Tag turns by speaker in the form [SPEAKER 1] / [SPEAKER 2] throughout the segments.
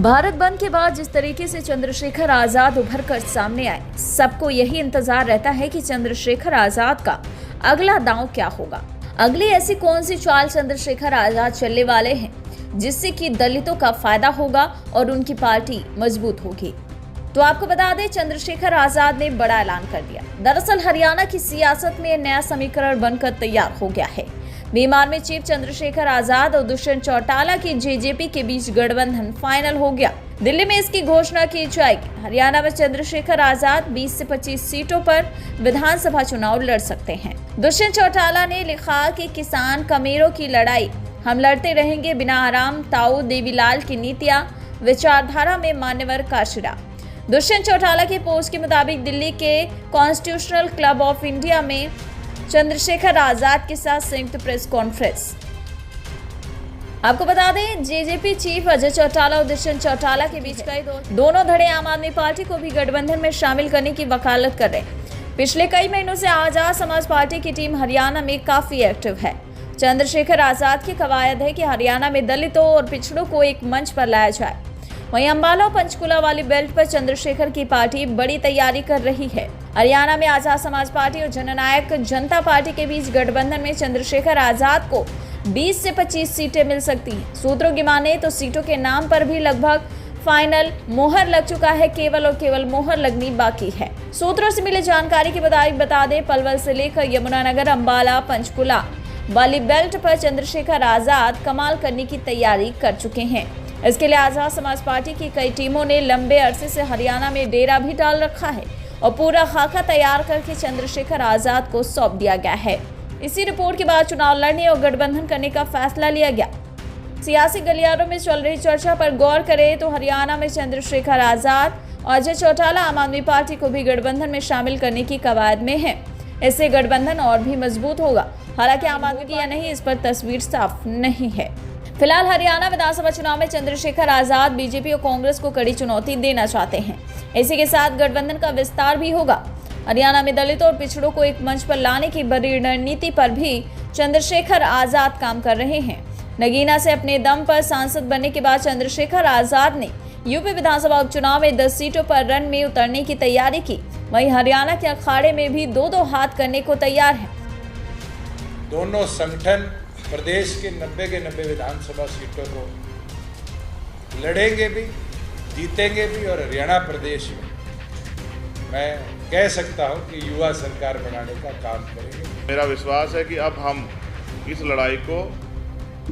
[SPEAKER 1] भारत बंद के बाद जिस तरीके से चंद्रशेखर आजाद उभर कर सामने आए, सबको यही इंतजार रहता है कि चंद्रशेखर आजाद का अगला दांव क्या होगा। अगली ऐसी कौन सी चाल चंद्रशेखर आजाद चलने वाले हैं जिससे कि दलितों का फायदा होगा और उनकी पार्टी मजबूत होगी। तो आपको बता दें, चंद्रशेखर आजाद ने बड़ा ऐलान कर दिया। दरअसल हरियाणा की सियासत में नया समीकरण बनकर तैयार हो गया है। बीमार में चीफ चंद्रशेखर आजाद और दुष्यंत चौटाला की जेजेपी के बीच गठबंधन फाइनल हो गया। दिल्ली में इसकी घोषणा की जाएगी। हरियाणा में चंद्रशेखर आजाद 20 से 25 सीटों पर विधानसभा चुनाव लड़ सकते हैं। दुष्यंत चौटाला ने लिखा कि किसान कमेरों की लड़ाई हम लड़ते रहेंगे बिना आराम। ताऊ देवीलाल की नीतियां विचारधारा में मान्यवर काशिरा। दुष्यंत चौटाला के पोस्ट के मुताबिक दिल्ली के कॉन्स्टिट्यूशनल क्लब ऑफ इंडिया में चंद्रशेखर आजाद के साथ संयुक्त प्रेस कॉन्फ्रेंस। आपको बता दें, जेजेपी चीफ अजय चौटाला और दुष्यंत चौटाला के बीच कई दोनों धड़े आम आदमी पार्टी को भी गठबंधन में शामिल करने की वकालत कर रहे हैं। पिछले कई महीनों से आजाद समाज पार्टी की टीम हरियाणा में काफी एक्टिव है। चंद्रशेखर आजाद की कवायद है कि हरियाणा में दलितों और पिछड़ों को एक मंच पर लाया जाए। वहीं अंबाला और पंचकुला वाली बेल्ट पर चंद्रशेखर की पार्टी बड़ी तैयारी कर रही है। हरियाणा में आजाद समाज पार्टी और जननायक जनता पार्टी के बीच गठबंधन में चंद्रशेखर आजाद को 20 से 25 सीटें मिल सकती हैं। सूत्रों की माने तो सीटों के नाम पर भी लगभग फाइनल मोहर लग चुका है, केवल और केवल मोहर लगनी बाकी है। सूत्रों से मिली जानकारी के मुताबिक बता दें, पलवल से लेकर यमुनानगर, अंबाला, पंचकुला वाली बेल्ट पर चंद्रशेखर आजाद कमाल करने की तैयारी कर चुके हैं। इसके लिए आजाद समाज पार्टी की कई टीमों ने लंबे अरसे से हरियाणा में डेरा भी डाल रखा है और पूरा खाका तैयार करके चंद्रशेखर आजाद को सौंप दिया गया है। इसी रिपोर्ट के बाद चुनाव लड़ने और गठबंधन करने का फैसला लिया गया। सियासी गलियारों में चल रही चर्चा पर गौर करें तो हरियाणा में चंद्रशेखर आजाद और अजय चौटाला आम आदमी पार्टी को भी गठबंधन में शामिल करने की कवायद में है। इससे गठबंधन और भी मजबूत होगा। हालांकि आम आदमी की या नहीं, इस पर तस्वीर साफ नहीं है। फिलहाल हरियाणा विधानसभा चुनाव में चंद्रशेखर आजाद बीजेपी और कांग्रेस को कड़ी चुनौती देना चाहते हैं। इसी के साथ गठबंधन का विस्तार भी होगा। हरियाणा में दलितों और पिछड़ों को एक मंच पर लाने की बड़ी रणनीति पर भी चंद्रशेखर आजाद काम कर रहे हैं। नगीना से अपने दम पर सांसद बनने के बाद चंद्रशेखर आजाद ने यूपी विधानसभा उपचुनाव में 10 सीटों पर रण में उतरने की तैयारी की। वहीं हरियाणा के अखाड़े में भी 2-2 हाथ करने को तैयार है।
[SPEAKER 2] दोनों संगठन प्रदेश के 90 विधानसभा सीटों को लड़ेंगे भी, जीतेंगे भी और हरियाणा प्रदेश में मैं कह सकता हूं कि युवा सरकार बनाने का काम करेंगे।
[SPEAKER 3] मेरा विश्वास है कि अब हम इस लड़ाई को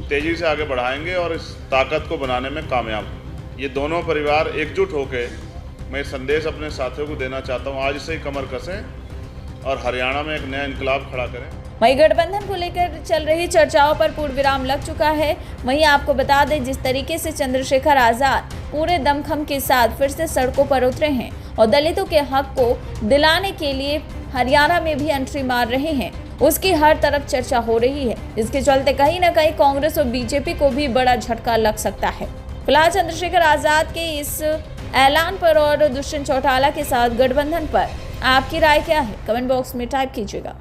[SPEAKER 3] तेजी से आगे बढ़ाएंगे और इस ताकत को बनाने में कामयाब हों। ये दोनों परिवार एकजुट होकर, मैं संदेश अपने साथियों को देना चाहता हूँ, आज से ही कमर कसें और हरियाणा में एक नया इनकलाब खड़ा करें।
[SPEAKER 1] वहीं गठबंधन को लेकर चल रही चर्चाओं पर पूर्ण विराम लग चुका है। वहीं आपको बता दें, जिस तरीके से चंद्रशेखर आजाद पूरे दमखम के साथ फिर से सड़कों पर उतरे हैं और दलितों के हक को दिलाने के लिए हरियाणा में भी एंट्री मार रहे हैं, उसकी हर तरफ चर्चा हो रही है। इसके चलते कहीं न कहीं कांग्रेस और बीजेपी को भी बड़ा झटका लग सकता है। फिलहाल चंद्रशेखर आजाद के इस ऐलान पर और दुष्यंत चौटाला के साथ गठबंधन पर आपकी राय क्या है? कमेंट बॉक्स में टाइप कीजिएगा।